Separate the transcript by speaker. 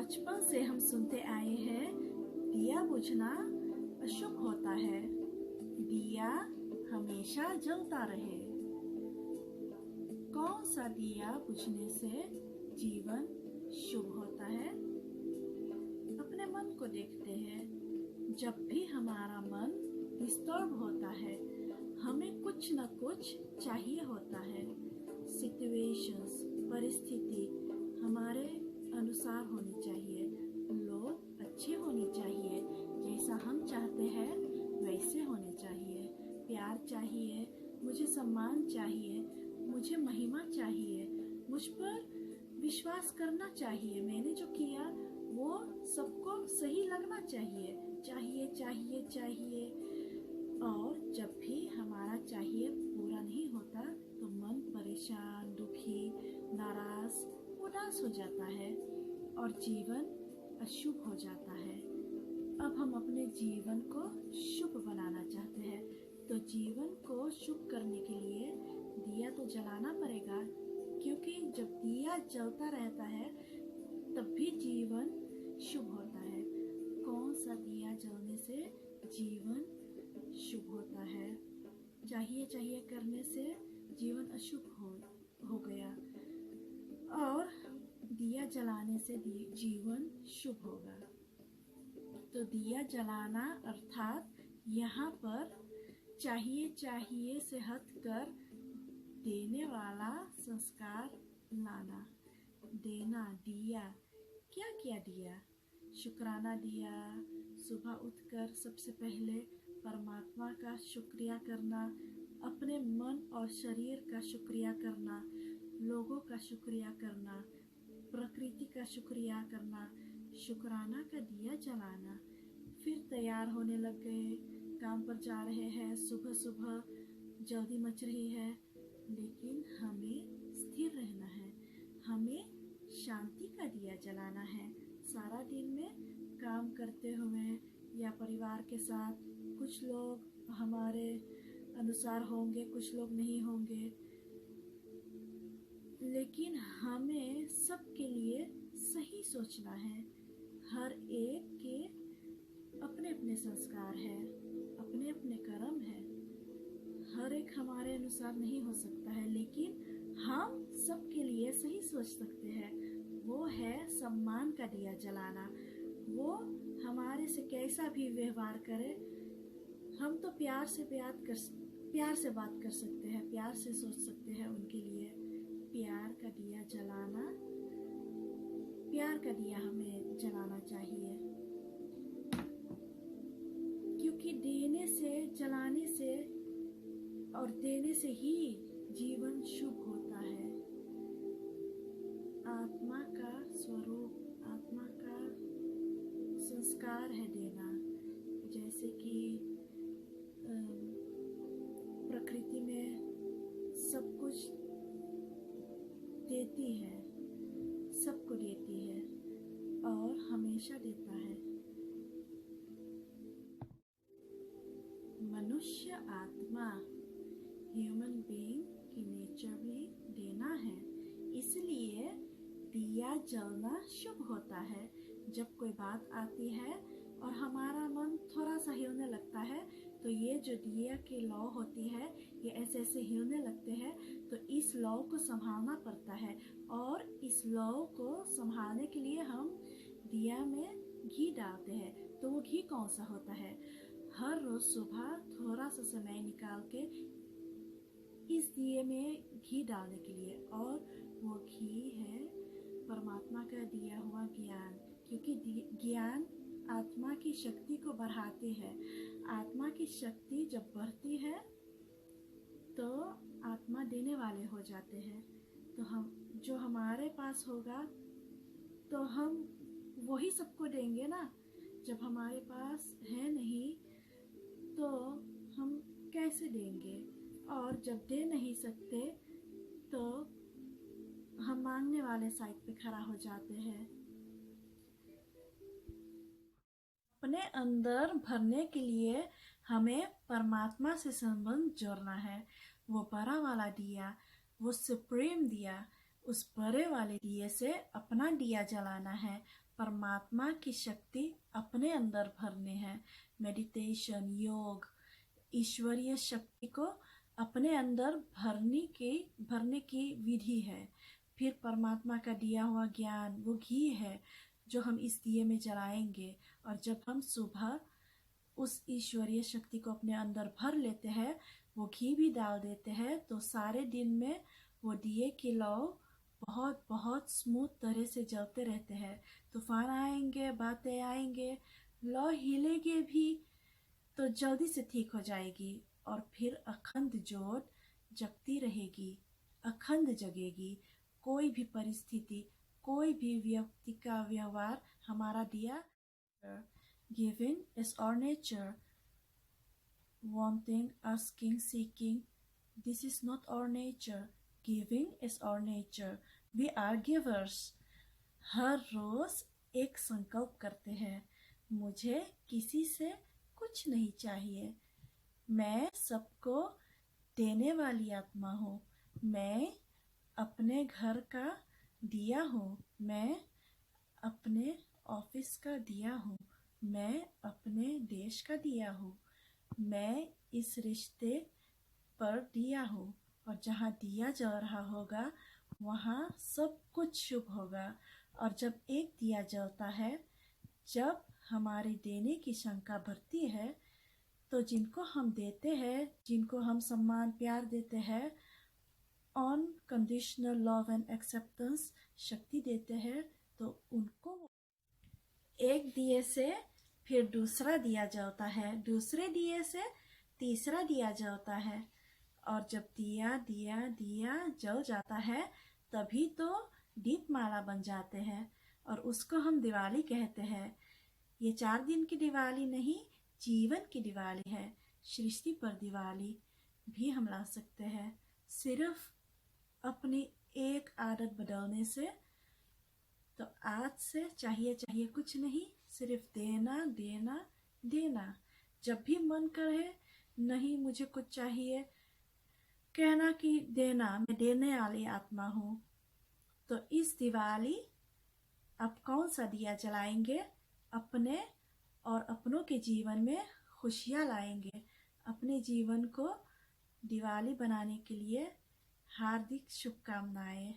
Speaker 1: बचपन से हम सुनते आए हैं दिया बुझना अशुभ होता है। दिया हमेशा जलता रहे। कौन सा दिया बुझने से जीवन शुभ होता है? अपने मन को देखते हैं। जब भी हमारा मन डिस्टर्ब होता है, हमें कुछ न कुछ चाहिए होता है। सिचुएशंस, परिस्थिति हमारे अनुसार होनी चाहिए। लोग अच्छे होने चाहिए, जैसा हम चाहते हैं वैसे होने चाहिए। प्यार चाहिए, मुझे सम्मान चाहिए, मुझे महिमा चाहिए, मुझ पर विश्वास करना चाहिए। मैंने जो किया वो सबको सही लगना चाहिए। चाहिए चाहिए चाहिए। और जब भी हमारा चाहिए पूरा नहीं होता तो मन परेशान, दुखी, नाराज, उदास हो जाता है और जीवन अशुभ हो जाता है। अब हम अपने जीवन को शुभ बनाना चाहते हैं, तो जीवन को शुभ करने के लिए दिया तो जलाना पड़ेगा, क्योंकि जब दिया जलता रहता है तब भी जीवन शुभ होता है। कौन सा दिया जलने से जीवन शुभ होता है? चाहिए चाहिए करने से जीवन अशुभ हो गया और दिया जलाने से जीवन शुभ होगा। तो दिया जलाना अर्थात यहाँ पर चाहिए चाहिए से हटकर देने वाला संस्कार लाना। देना, दिया, क्या क्या दिया? शुक्राना दिया। सुबह उठकर सबसे पहले परमात्मा का शुक्रिया करना, अपने मन और शरीर का शुक्रिया करना, लोगों का शुक्रिया करना, प्रकृति का शुक्रिया करना, शुक्राना का दिया जलाना। फिर तैयार होने लग गए, काम पर जा रहे हैं। सुबह सुबह जल्दी मच रही है, लेकिन हमें स्थिर रहना है, हमें शांति का दिया जलाना है। सारा दिन में काम करते हुए या परिवार के साथ, कुछ लोग हमारे अनुसार होंगे, कुछ लोग नहीं होंगे, लेकिन हमें सबके लिए सही सोचना है। हर एक के अपने अपने संस्कार है, अपने अपने कर्म है। हर एक हमारे अनुसार नहीं हो सकता है, लेकिन हम सबके लिए सही सोच सकते हैं। वो है सम्मान का दिया जलाना। वो हमारे से कैसा भी व्यवहार करे, हम तो प्यार से बात कर सकते हैं, प्यार से सोच सकते हैं उनके लिए। प्यार का दिया जलाना, प्यार का दिया हमें जलाना चाहिए, क्योंकि देने से, जलाने से और देने से ही जीवन शुभ होता है। आत्मा का स्वरूप, आत्मा का संस्कार है देना। जैसे कि प्रकृति में सब कुछ देती है, सबको देती है और हमेशा देता है। मनुष्य आत्मा, ह्यूमन बीइंग की नेचर भी देना है, इसलिए दिया जलना शुभ होता है। जब कोई बात आती है और हमारा मन थोड़ा सा हिलने लगता है, तो ये जो दिया की लौ होती है, ये ऐसे ऐसे हिलने लगते हैं, तो इस लौ को संभालना पड़ता है। और इस लौ को संभालने के लिए हम दिया में घी डालते हैं। तो वो घी कौन सा होता है? हर रोज सुबह थोड़ा सा समय निकाल के इस दिए में घी डालने के लिए, और वो घी है परमात्मा का दिया हुआ ज्ञान, क्योंकि ज्ञान आत्मा की शक्ति को बढ़ाती है। आत्मा की शक्ति जब बढ़ती है तो आत्मा देने वाले हो जाते हैं। तो हम जो हमारे पास होगा तो हम वही सबको देंगे ना। जब हमारे पास है नहीं तो हम कैसे देंगे? और जब दे नहीं सकते तो हम मांगने वाले साइड पे खड़ा हो जाते हैं। अपने अंदर भरने के लिए हमें परमात्मा से संबंध जोड़ना है। वो बड़ा वाला दिया, वो सुप्रीम दिया, उस बड़े वाले दिए से अपना दिया जलाना है, परमात्मा की शक्ति अपने अंदर भरने हैं। मेडिटेशन, योग, ईश्वरीय शक्ति को अपने अंदर भरने की विधि है। फिर परमात्मा का दिया हुआ ज्ञान, वो घी है जो हम इस दिए में जलाएंगे। और जब हम सुबह उस ईश्वरीय शक्ति को अपने अंदर भर लेते हैं, वो घी भी डाल देते हैं, तो सारे दिन में वो दिए की लौ बहुत बहुत स्मूथ तरह से जलते रहते हैं। तूफान आएंगे, बातें आएंगे, लौ हिलेगी भी तो जल्दी से ठीक हो जाएगी। और फिर अखंड ज्योत जगती रहेगी, अखंड जगेगी। कोई भी परिस्थिति, कोई भी व्यक्ति का व्यवहार हमारा दिया। Giving is our nature. Wanting, asking, seeking, this is not our nature. Giving is our nature. We are givers. हर रोज एक संकल्प करते हैं, मुझे किसी से कुछ नहीं चाहिए। मैं सबको देने वाली आत्मा हूँ। मैं अपने घर का दिया हूँ। मैं अपने ऑफिस का दिया हूँ। मैं अपने देश का दिया हूँ। मैं इस रिश्ते पर दिया हूँ। और जहाँ दिया जा रहा होगा वहाँ सब कुछ शुभ होगा। और जब एक दिया जलता है, जब हमारे देने की शंका बढ़ती है, तो जिनको हम देते हैं, जिनको हम सम्मान प्यार देते हैं, अनकंडीशनल लव एंड एक्सेप्टेंस शक्ति देते हैं, तो उनको एक दिए से फिर दूसरा दिया जलता है, दूसरे दिए से तीसरा दिया जलता है। और जब दिया दिया दिया जल जाता है, तभी तो दीपमाला बन जाते हैं और उसको हम दिवाली कहते हैं। ये 4 दिन की दिवाली नहीं, जीवन की दिवाली है। सृष्टि पर दिवाली भी हम ला सकते हैं, सिर्फ अपनी एक आदत बदलने से। तो आज से चाहिए कुछ नहीं, सिर्फ देना देना देना। जब भी मन करे नहीं मुझे कुछ चाहिए, कहना कि देना, मैं देने वाली आत्मा हूँ। तो इस दिवाली अब कौन सा दिया जलाएंगे? अपने और अपनों के जीवन में खुशियाँ लाएंगे। अपने जीवन को दिवाली बनाने के लिए हार्दिक शुभकामनाएं।